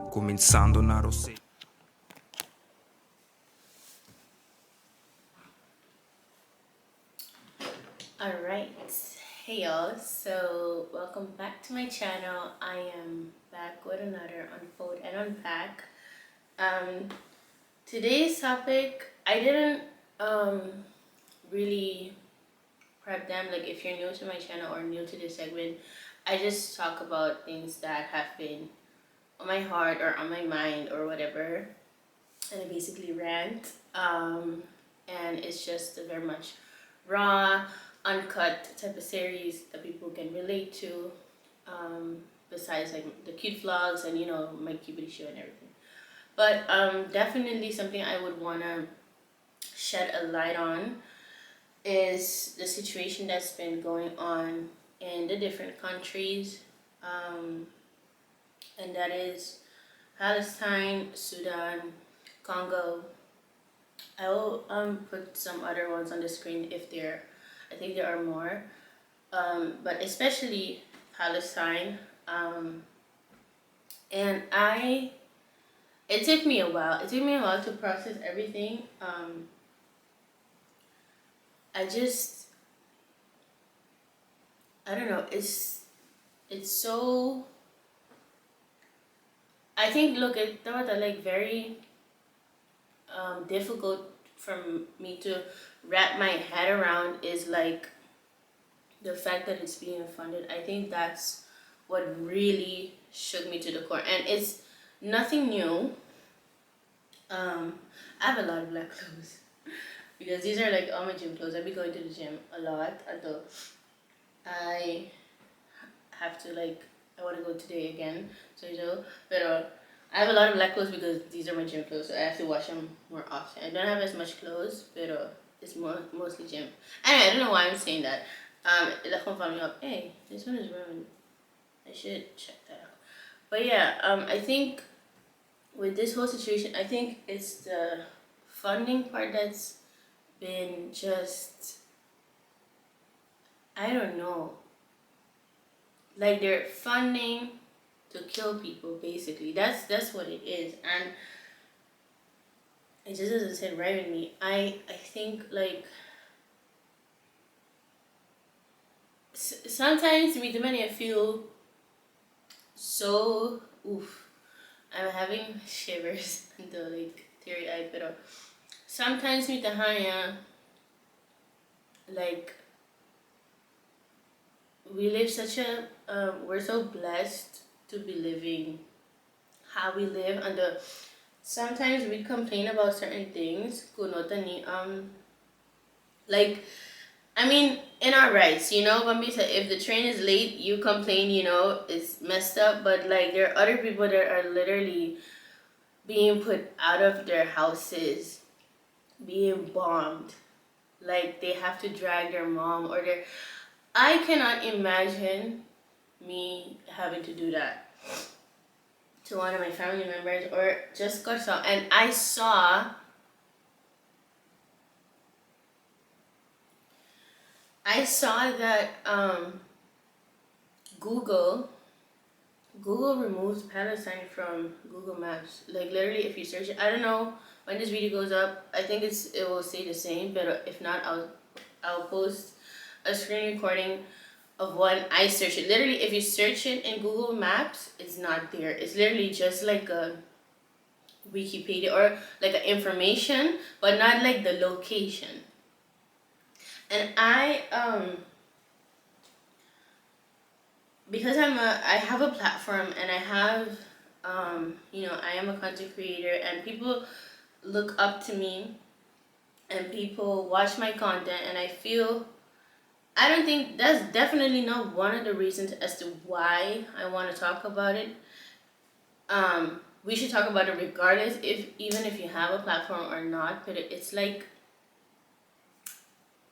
Começando na roseta. Alright, hey y'all, so welcome back to my channel. I am back with another Unfold and Unpack. Today's topic, I didn't really prep them. Like, if you're new to my channel or new to this segment, I just talk about things that have been on my heart or on my mind or whatever, and I basically rant. And it's just a very much raw, uncut type of series that people can relate to. Besides like the cute vlogs and my cute show and everything, but definitely something I would wanna shed a light on is the situation that's been going on in the different countries, and that is Palestine, Sudan, Congo. I will put some other ones on the screen if there. I think there are more, but especially Palestine. And it took me a while. It took me a while to process everything. I don't know. It's so. I think look, it thought that like very difficult for me to wrap my head around is like the fact that it's being funded. I think that's what really shook me to the core, and it's nothing new. I have a lot of black clothes because these are like all my gym clothes. I be going to the gym a lot, although I have to like I want to go today again. But I have a lot of black clothes because these are my gym clothes, so I have to wash them more often. I don't have as much clothes, but it's mostly gym. Anyway, I don't know why I'm saying that. It found me up. Hey, this one is ruined. I should check that out. But yeah, I think with this whole situation, I think it's the funding part that's been just, I don't know. Like they're funding to kill people, basically. That's what it is, and it just doesn't sit right with me. I think like sometimes me the many I feel so oof. I'm having shivers and the like teary eyed, but sometimes me the haya like we live such a we're so blessed to be living how we live, and sometimes we complain about certain things kunotani like I mean in our rights, Bambisa, if the train is late you complain, it's messed up, but like there are other people that are literally being put out of their houses, being bombed, like they have to drag their mom or their I cannot imagine me having to do that to one of my family members or just got saw. And I saw that Google removes Palestine from Google Maps. Like literally, if you search it, I don't know when this video goes up. I think it will say the same, but if not, I'll post a screen recording of when I search it. Literally, if you search it in Google Maps, it's not there. It's literally just like a Wikipedia or like an information, but not like the location. And because I have a platform and I have I am a content creator and people look up to me and people watch my content, and I don't think that's definitely not one of the reasons as to why I want to talk about it. We should talk about it regardless, even if you have a platform or not. But it's like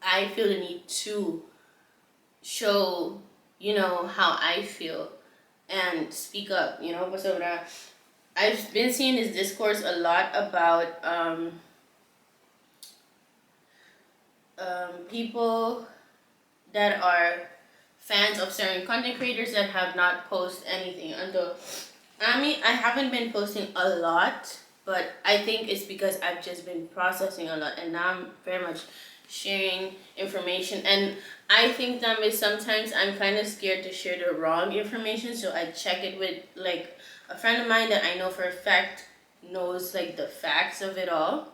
I feel the need to show, how I feel and speak up. But I've been seeing this discourse a lot about people that are fans of certain content creators that have not posted anything. Until I mean, I haven't been posting a lot, but I think it's because I've just been processing a lot, and now I'm very much sharing information. And I think that is sometimes I'm kind of scared to share the wrong information, so I check it with like a friend of mine that I know for a fact knows like the facts of it all,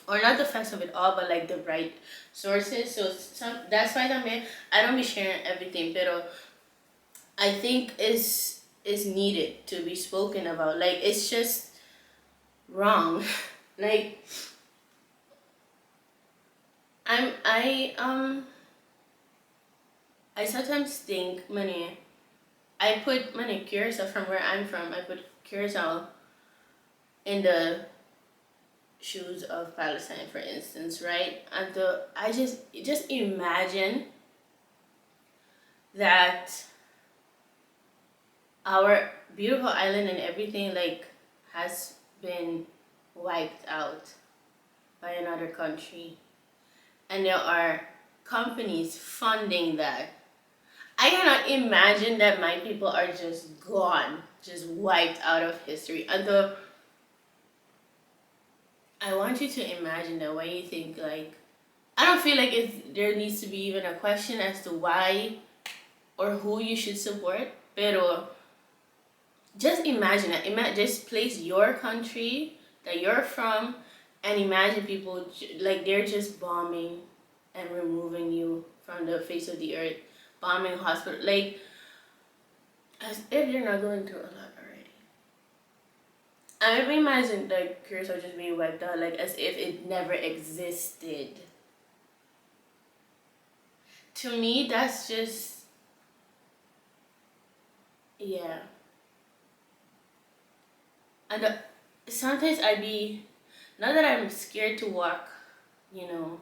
or not the facts of it all, but like the right sources. So that's why I don't be sharing everything, but I think is needed to be spoken about. Like it's just wrong. Like I sometimes think money. I put money Curacao from where I'm from. I put Curacao in the shoes of Palestine, for instance, right? And I just imagine that our beautiful island and everything like has been wiped out by another country, and there are companies funding that. I cannot imagine that my people are just gone, just wiped out of history. Although I want you to imagine that when you think like, I don't feel like there needs to be even a question as to why or who you should support, pero just imagine it. Just place your country that you're from, and imagine people like they're just bombing and removing you from the face of the earth, bombing hospital, like as if they're not going through a lot already. I imagine like Curacao just being wiped out, like as if it never existed. To me, that's just yeah. And sometimes I be not that I'm scared to walk, you know,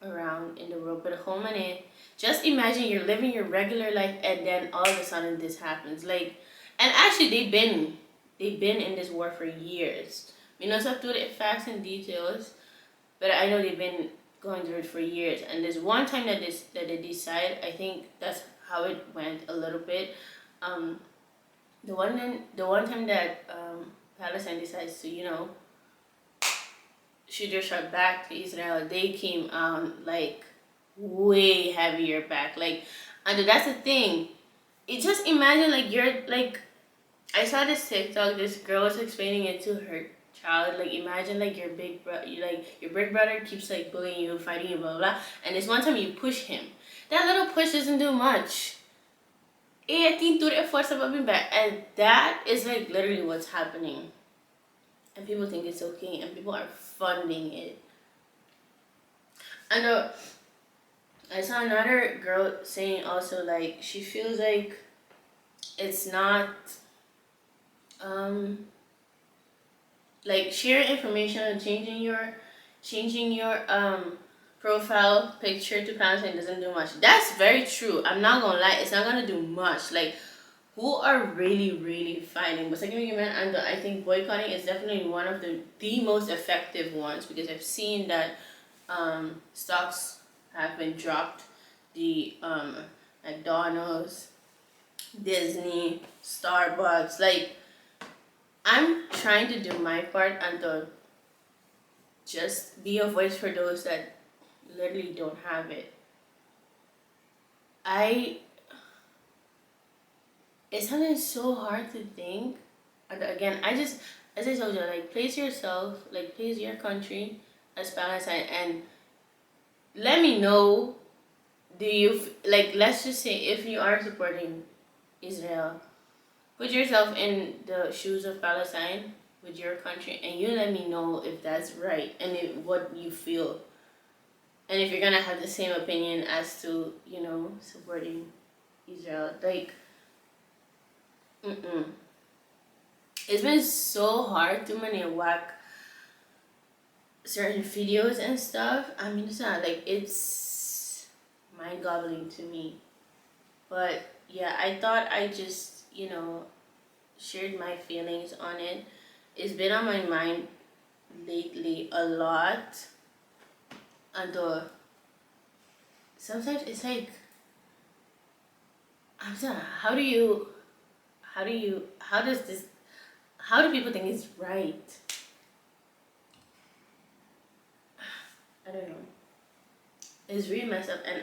around in the world, but home and it. Just imagine you're living your regular life and then all of a sudden this happens. Like, and actually they've been in this war for years. We know some to the facts and details, but I know they've been going through it for years. And there's one time that they decide. I think that's how it went a little bit. Um, the one time that Palestine decides to shoot their shot back to Israel, they came out like way heavier back. Like, and that's the thing. It just imagine like you're like I saw this TikTok. This girl was explaining it to her child. Like, imagine like your big brother, like your big brother keeps like bullying you, fighting you, blah blah. Blah. And this one time you push him. That little push doesn't do much. Eh, tintura é força para vir back, and that is like literally what's happening. And people think it's okay, and people are funding it. And I saw another girl saying also like she feels like it's not like sharing information and changing your profile picture to content doesn't do much. That's very true. I'm not gonna lie, it's not gonna do much. Like, who are really fighting? But second argument, and I think boycotting is definitely one of the most effective ones, because I've seen that stocks have been dropped. The McDonald's, Disney, Starbucks, like I'm trying to do my part and to just be a voice for those that literally don't have it. It's something so hard to think. And again, as I told you, like place yourself, like place your country as Palestine, and let me know. Do you like? Let's just say if you are supporting Israel, put yourself in the shoes of Palestine with your country, and you let me know if that's right and what you feel, and if you're gonna have the same opinion as to supporting Israel. Like, it's been so hard to whack certain videos and stuff. I mean, it's not like it's mind-boggling to me, but yeah, I thought I just shared my feelings on it. It's been on my mind lately a lot, and sometimes it's like, I'm sorry, how do people think it's right? I don't know. It's really messed up, and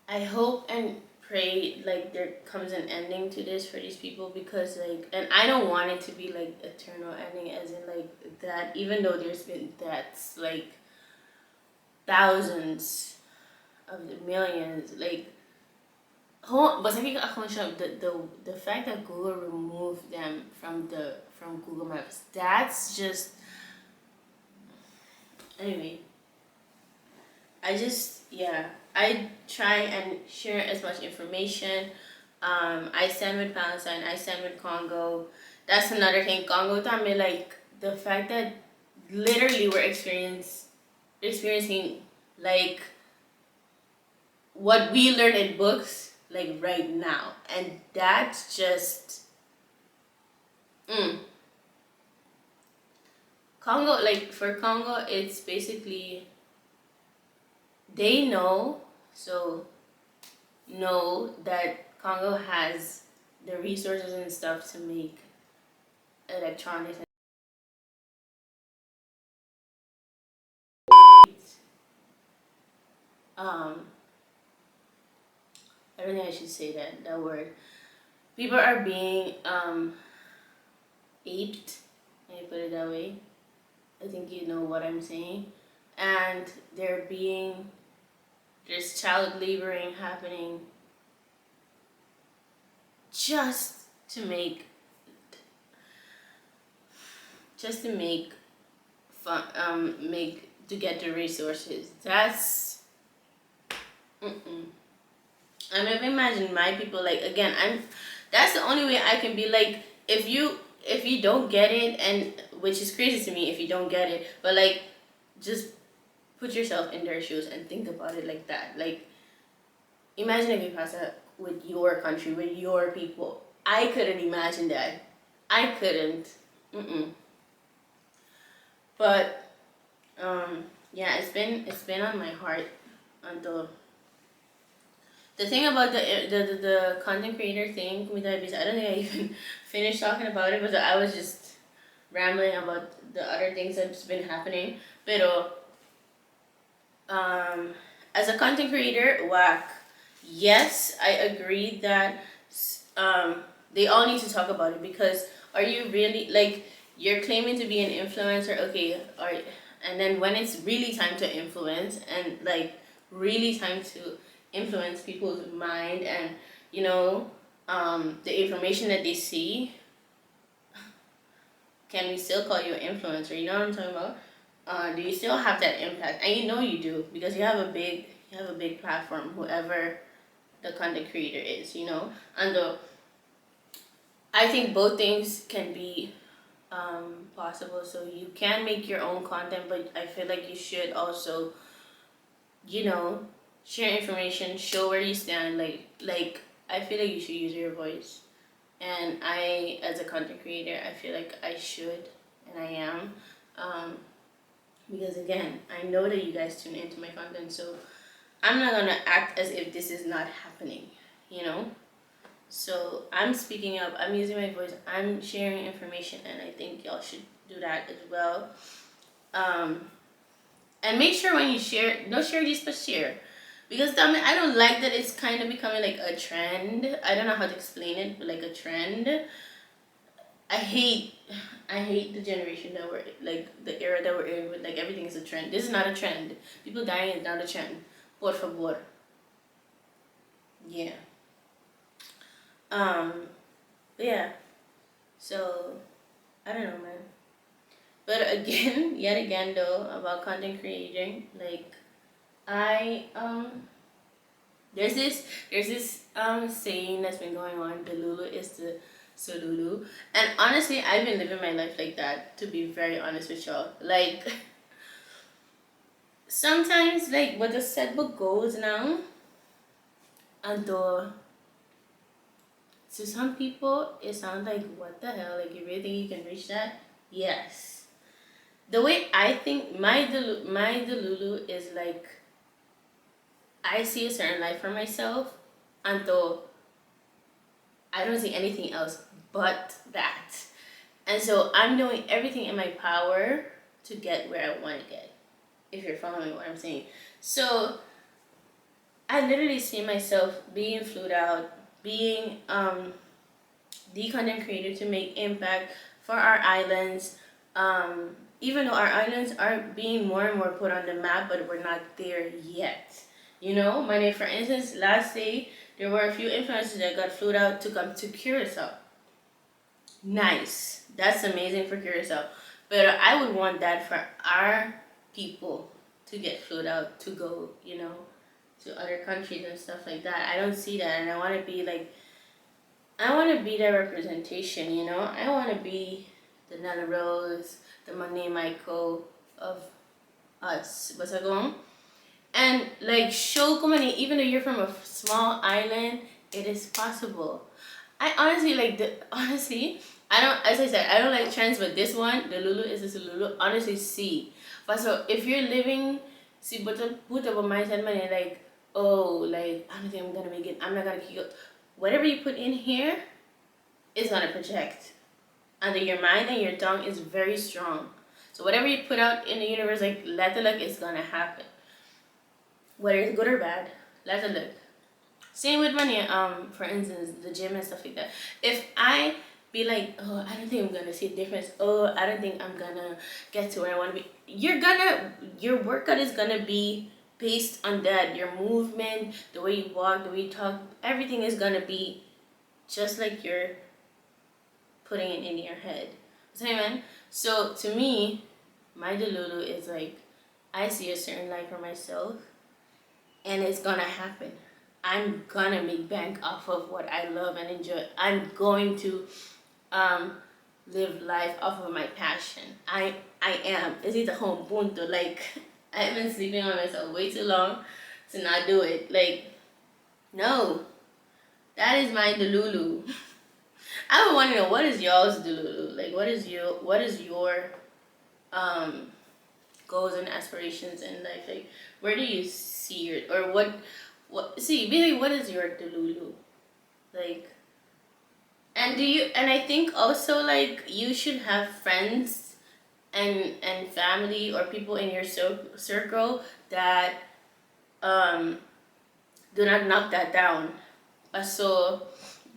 I hope and pray like there comes an ending to this for these people, because like, and I don't want it to be like eternal ending, as in like that, even though there's been deaths, like thousands of the millions, like but I think the fact that Google removed them from Google Maps, that's just, anyway. I try and share as much information. I stand with Palestine. I stand with Congo. That's another thing. Congo, tame, like the fact that literally we're experiencing like what we learn in books like right now, and that's just Congo. Like for Congo, it's basically they so know that Congo has the resources and stuff to make electronics. Um, I don't think I should say that word. People are being aped. Can I put it that way? I think you know what I'm saying. And there's child laboring happening just to make fun, to get the resources. I never imagine my people, like, again, that's the only way I can be like, if you don't get it, and which is crazy to me if you don't get it, but like, just put yourself in their shoes and think about it like that. Like, imagine if you pass that with your country, with your people. I couldn't imagine that. I couldn't. But yeah, it's been on my heart until the thing about the content creator thing with diabetes. I don't think I even finished talking about it, but I was just rambling about the other things that's been happening. Pero as a content creator, whack. Yes, I agree that they all need to talk about it, because are you really, like, you're claiming to be an influencer, okay, and then when it's really time to influence, and like really time to influence people's mind, and the information that they see, can we still call you an influencer? You know what I'm talking about? Do you still have that impact? And you know you do, because you have a big platform, whoever the content creator is, and I think both things can be possible. So you can make your own content, but I feel like you should also, share information, show where you stand. Like I feel like you should use your voice, and I, as a content creator, I feel like I should, and I am, because again, I know that you guys tune into my content, so I'm not gonna act as if this is not happening, So I'm speaking up, I'm using my voice, I'm sharing information, and I think y'all should do that as well. And make sure when you share, don't share just for share. Because I don't like that it's kind of becoming like a trend. I don't know how to explain it, but like a trend. I hate the generation that we're, like the era that we're in, with like everything is a trend. This is not a trend. People dying is not a trend. Por favor. Yeah. But yeah. So I don't know, man. But again, yet again though, about content creating, like there's this saying that's been going on, delulu is the solulu. And honestly, I've been living my life like that, to be very honest with y'all. Like sometimes, like what the said book goes now, and to some people it sounds like, what the hell, like you really think you can reach that? Yes. The way I think my delulu is like, I see a certain life for myself until I don't see anything else but that. And so I'm doing everything in my power to get where I want to get, if you're following what I'm saying. So I literally see myself being flued out, being the content creator to make impact for our islands. Even though our islands are being more and more put on the map, but we're not there yet. You know, for instance, last day there were a few influencers that got flew out to come to Curacao. Nice, that's amazing for Curacao, but I would want that for our people to get flew out to go, you know, to other countries and stuff like that. I don't see that, and I want to be like, I want to be that representation, you know. I want to be the Nella Rose, the Monet Michael of us. What's that going? And like show comedy, even though you're from a small island, it is possible. I honestly like honestly, I don't, as I said, I don't like trends, but this one, the Lulu is a Lulu. Honestly, see. But so if you're living, see, but put up a mindset, money like, oh, like I don't think I'm gonna make it. I'm not gonna keep it. Whatever you put in here is gonna project. Under your mind and your tongue is very strong. So whatever you put out in the universe, like let the luck is gonna happen. Whether it's good or bad, let the luck. Same with money. For instance, the gym and stuff like that. If I be like, oh, I don't think I'm gonna see a difference. Oh, I don't think I'm gonna get to where I want to be. Your workout is gonna be based on that. Your movement, the way you walk, the way you talk, everything is gonna be just like you're putting it in your head. Say, man. So to me, my delulu is like, I see a certain life for myself, and it's gonna happen. I'm gonna make bank off of what I love and enjoy. I'm going to live life off of my passion. I am. Is it a home punto? Like I've been sleeping on myself way too long to not do it. Like, no. That is my delulu. I would want to know, what is y'all's delulu? Like what is your goals and aspirations in life? Like where do you see your, or what see basically what is your delulu? Like, and do you, and I think also like you should have friends and family or people in your circle that do not knock that down. So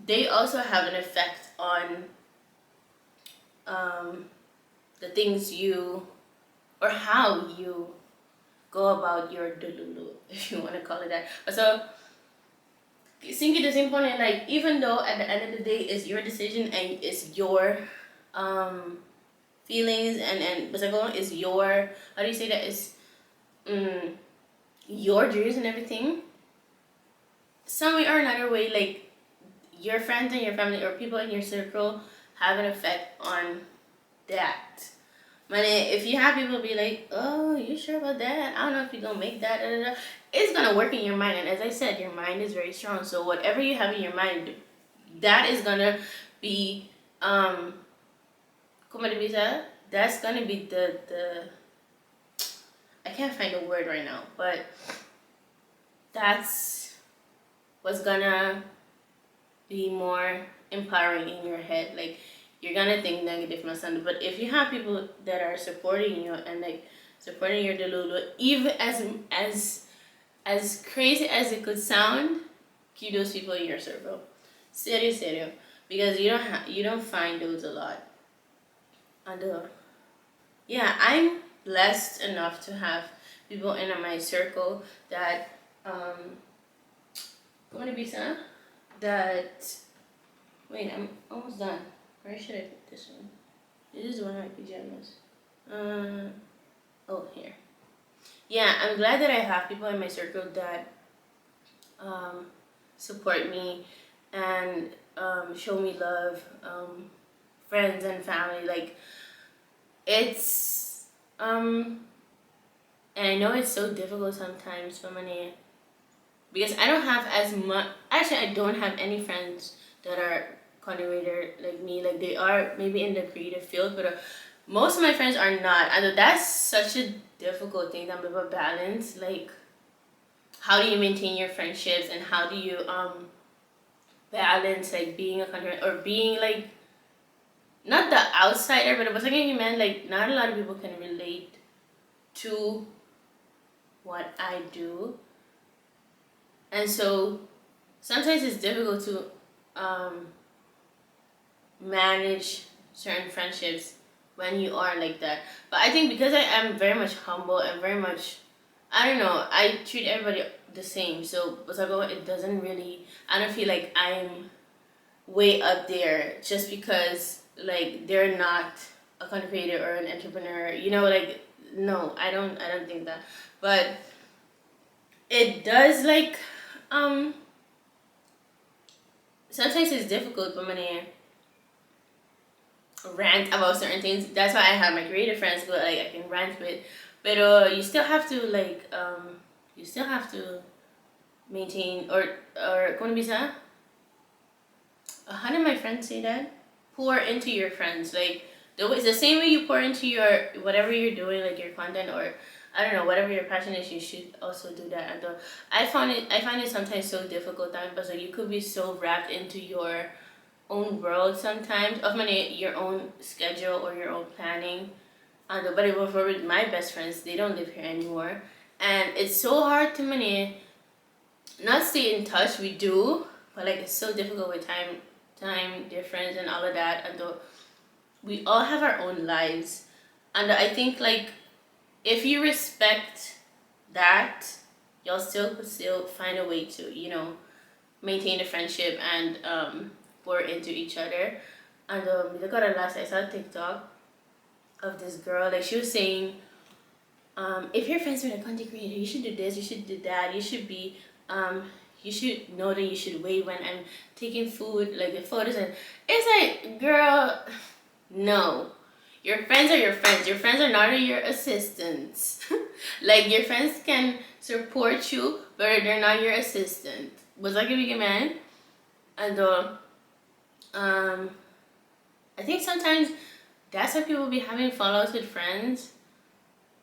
they also have an effect on the things you, or how you go about your delulu, if you want to call it that. So think it is important, like even though at the end of the day it's your decision and it's your feelings and is your, how do you say that, is your dreams and everything, some way or another way, like your friends and your family or people in your circle have an effect on that. But if you have people be like, oh, you sure about that? I don't know if you're gonna make that. Da, da, da. It's gonna work in your mind, and as I said, your mind is very strong. So whatever you have in your mind, that is gonna be como to be said. That's gonna be the. I can't find a word right now, but that's what's gonna be more empowering in your head. Like you're gonna think negative, my son. But if you have people that are supporting you and like supporting your delulu, even as crazy as it could sound, keep those people in your circle. Serio, because you don't find those a lot. And yeah, I'm blessed enough to have people in my circle that gonna be sad. That wait, I'm almost done. Where should I put this one? This is one of my pajamas. Oh, here. Yeah, I'm glad that I have people in my circle that support me and show me love. Friends and family, like it's and I know it's so difficult sometimes for money because I don't have as much. Actually, I don't have any friends that are content creator like me. Like they are maybe in the creative field, but most of my friends are not. And that's such a difficult thing to balance. Like, how do you maintain your friendships, and how do you balance like being a country or being like not the outsider, but it was like you meant like not a lot of people can relate to what I do, and so sometimes it's difficult to manage certain friendships when you are like that. But I think because I am very much humble and very much, I don't know, I treat everybody the same. So it doesn't really, I don't feel like I'm way up there just because like they're not a content creator or an entrepreneur. You know, like no, I don't think that. But it does like sometimes it's difficult for me rant about certain things. That's why I have my creative friends who like I can rant with. But you still have to like you still have to maintain or kung bisa, how did my friends say that? Pour into your friends. Like it's the same way you pour into your whatever you're doing, like your content or I don't know, whatever your passion is, you should also do that. And I find it sometimes so difficult time because like, you could be so wrapped into your own world sometimes of your own schedule or your own planning. And but it was with my best friends, they don't live here anymore, and it's so hard to not stay in touch. We do, but like it's so difficult with time difference and all of that. And we all have our own lives, and I think like if you respect that, you'll still find a way to maintain a friendship and pour into each other. And look at the last I saw a TikTok of this girl, like she was saying, if you're friends with a content creator, you should do this, you should do that, you should know that you should wait when I'm taking food, like the photos, and it's like, girl, no. Your friends are your friends. Your friends are not your assistants. Like your friends can support you, but they're not your assistant. Was like a big man, and I think sometimes that's why people be having fallouts with friends,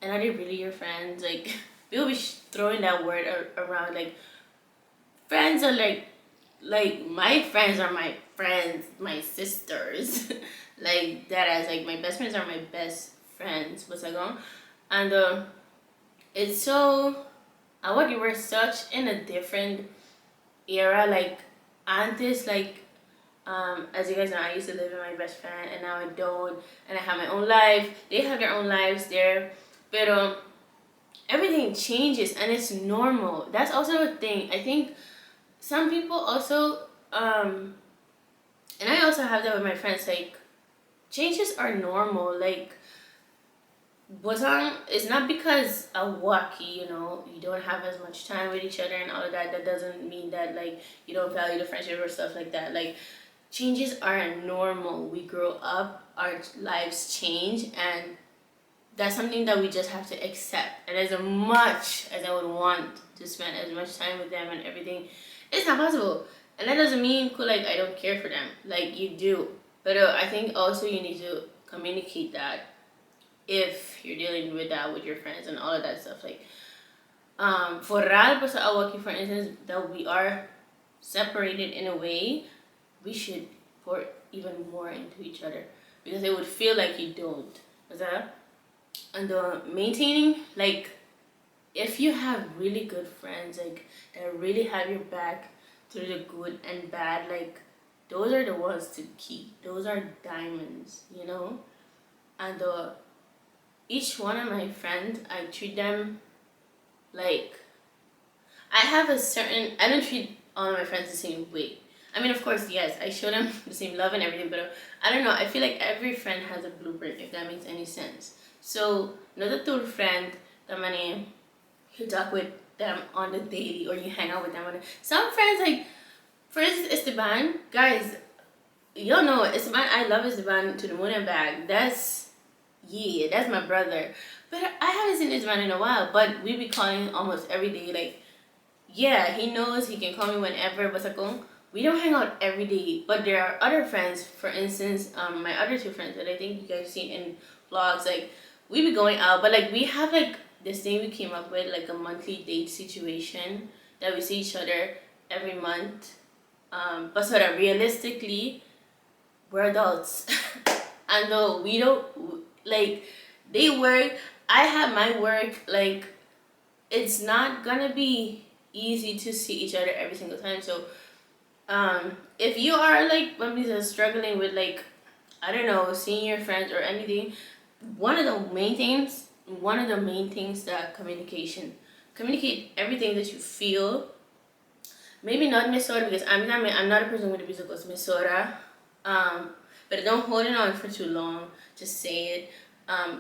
and are they really your friends? Like people be throwing that word around. Like friends are like my friends are my friends, my sisters. Like that as like my best friends are my best friends. What's that going? And it's so what you were such in a different era. Like antes, like as you guys know, I used to live with my best friend, and now I don't, and I have my own life. They have their own lives there, but everything changes, and it's normal. That's also a thing. I think some people also and I also have that with my friends. Like changes are normal. Like it's not because of wacky, you don't have as much time with each other and all of that. That doesn't mean that like you don't value the friendship or stuff like that. Like changes are normal. We grow up, our lives change, and that's something that we just have to accept. And as much as I would want to spend as much time with them and everything, it's not possible. And that doesn't mean like I don't care for them. Like you do. But I think also you need to communicate that if you're dealing with that with your friends and all of that stuff. Like for real, for instance, that we are separated in a way, we should pour even more into each other, because it would feel like you don't. And maintaining, like if you have really good friends like that really have your back through the good and bad, like those are the ones to keep. Those are diamonds, and each one of my friends, I treat them like I don't treat all of my friends the same way. I mean, of course, yes, I show them the same love and everything, but I don't know, I feel like every friend has a blueprint, if that makes any sense. So, another two friend, the money, you talk with them on the daily, or you hang out with them some friends, like, for instance, Esteban, guys, y'all know Esteban, I love Esteban to the moon and back. That's my brother. But I haven't seen Esteban in a while, but we be calling almost every day, like, yeah, he knows he can call me whenever, but we don't hang out every day. But there are other friends, for instance, my other two friends that I think you guys seen in vlogs, like we be going out, but like we have like this thing we came up with, like a monthly date situation that we see each other every month. But sort of realistically, we're adults. And though we don't, like, they work, I have my work, like, it's not gonna be easy to see each other every single time. So if you are like struggling with, like, I don't know, seeing your friends or anything, one of the main things that communicate everything that you feel. Maybe not Misora, because I'm not a person with a music goes Misora. But don't hold it on for too long. Just say it.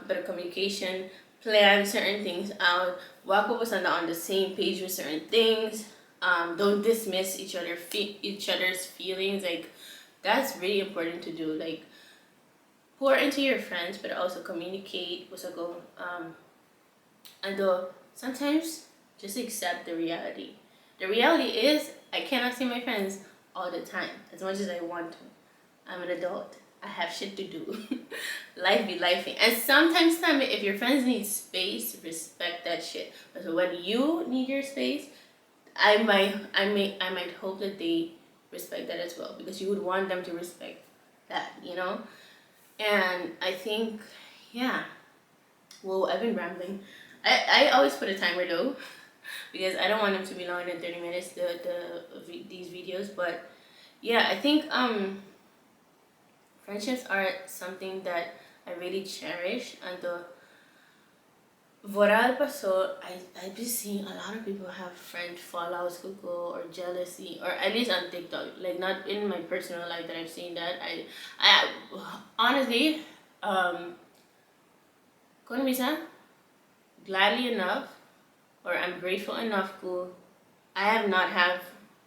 But a communication, plan certain things out. Walk with us on the same page with certain things. Don't dismiss each other's feelings. Like, that's really important to do. Like, pour into your friends, but also communicate. What's it go? And sometimes just accept the reality. The reality is I cannot see my friends all the time as much as I want to. I'm an adult. I have shit to do. Life be lifing. And sometimes if your friends need space, respect that shit. So when you need your space, I might hope that they respect that as well, because you would want them to respect that, you know? And I think, yeah. Well, I've been rambling. I always put a timer though, because I don't want them to be longer than 30 minutes, these videos. But yeah, I think friendships are something that I really cherish. And Voral paso, I've been seeing a lot of people have friend fallouts, kuko, or jealousy, or at least on TikTok. Like, not in my personal life that I've seen that. I honestly, kung minsan, gladly enough, or I'm grateful enough to, I have not have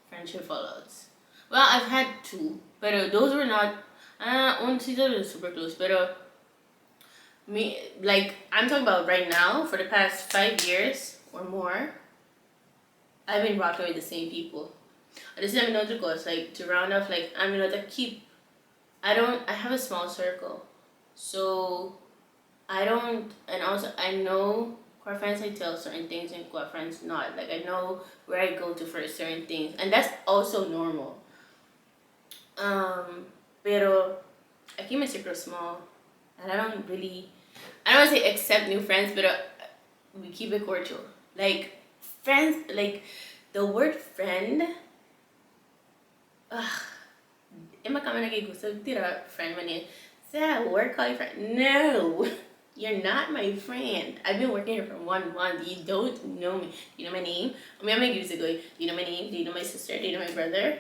friendship fallouts. Well, I've had two, but those were not, one season was super close, but me, like, I'm talking about right now, for the past 5 years or more, I've been rocking with the same people. This is another goal, like, to round off, like, I'm gonna keep, I have a small circle, so I don't, and also I know core friends I tell certain things and core friends not. Like, I know where I go to for certain things, and that's also normal. Pero I keep my circle small, and I don't want to say accept new friends, but we keep it cordial. Like, friends, like, the word friend, Emma kami gusto tira friend man eh. Say, work call you friend. No, you're not my friend. I've been working here for 1 month. You don't know me. Do you know my name? I mean, I'm like, do you know my name? Do you know my sister? Do you know my brother?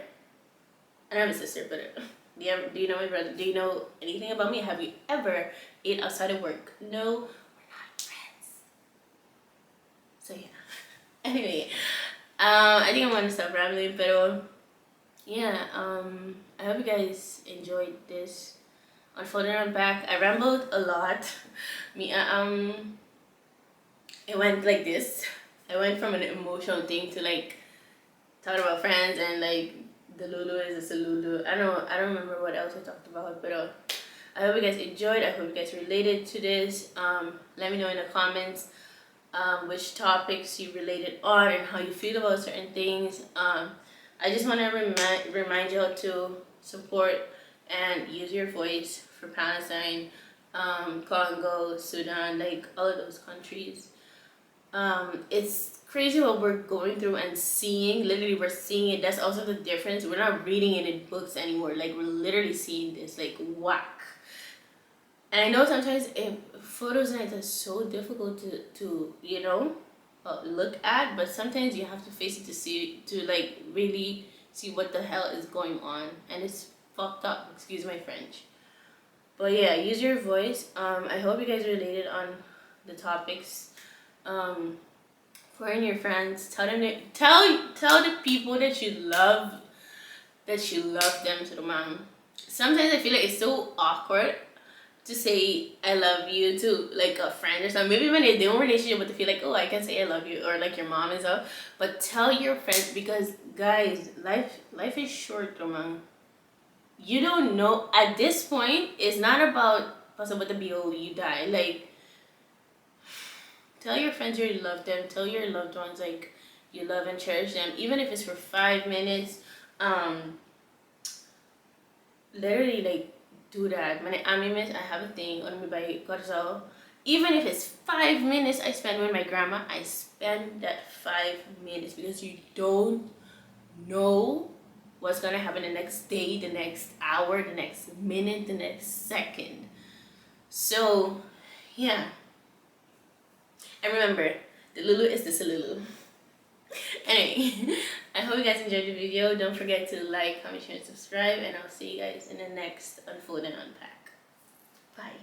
I don't have a sister, but do you know my brother? Do you know anything about me? Have we ever ate outside of work? No, we're not friends. So yeah. Anyway, I think I'm gonna stop rambling, but yeah, I hope you guys enjoyed this Unfold Unpack. I rambled a lot. It went like this. I went from an emotional thing to, like, talking about friends and, like, delulu is a solulu. I don't remember what else I talked about, but I hope you guys enjoyed. I hope you guys related to this. Let me know in the comments which topics you related on and how you feel about certain things. I just want to remind you all to support and use your voice for Palestine, Congo, Sudan, like all of those countries. It's crazy what we're going through and seeing. Literally, we're seeing it. That's also the difference. We're not reading it in books anymore. Like, we're literally seeing this. Like, whack. And I know sometimes photos and it's so difficult to look at, but sometimes you have to face it to like really see what the hell is going on, and it's fucked up. Excuse my French. But yeah, use your voice. I hope you guys related on the topics. Find your friends. Tell them tell the people that you love them to the man. Sometimes I feel like it's so awkward to say I love you to, like, a friend or something. Maybe when they're in a relationship, but they feel like, oh, I can say I love you, or like your mom and stuff. But tell your friends, because guys, life is short, man. You don't know at this point. It's not about possible to be, oh, you die. Like, tell your friends you love them. Tell your loved ones like you love and cherish them, even if it's for 5 minutes. Literally like do that. When I miss, I have a thing on me by Corzo. Even if it's 5 minutes I spend with my grandma, I spend that 5 minutes because you don't know what's gonna happen the next day, the next hour, the next minute, the next second. So yeah. And remember, the Lulu is the solulu. Anyway, I hope you guys enjoyed the video. Don't forget to like, comment, share, and subscribe, and I'll see you guys in the next Unfold and Unpack. Bye.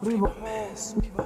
Viva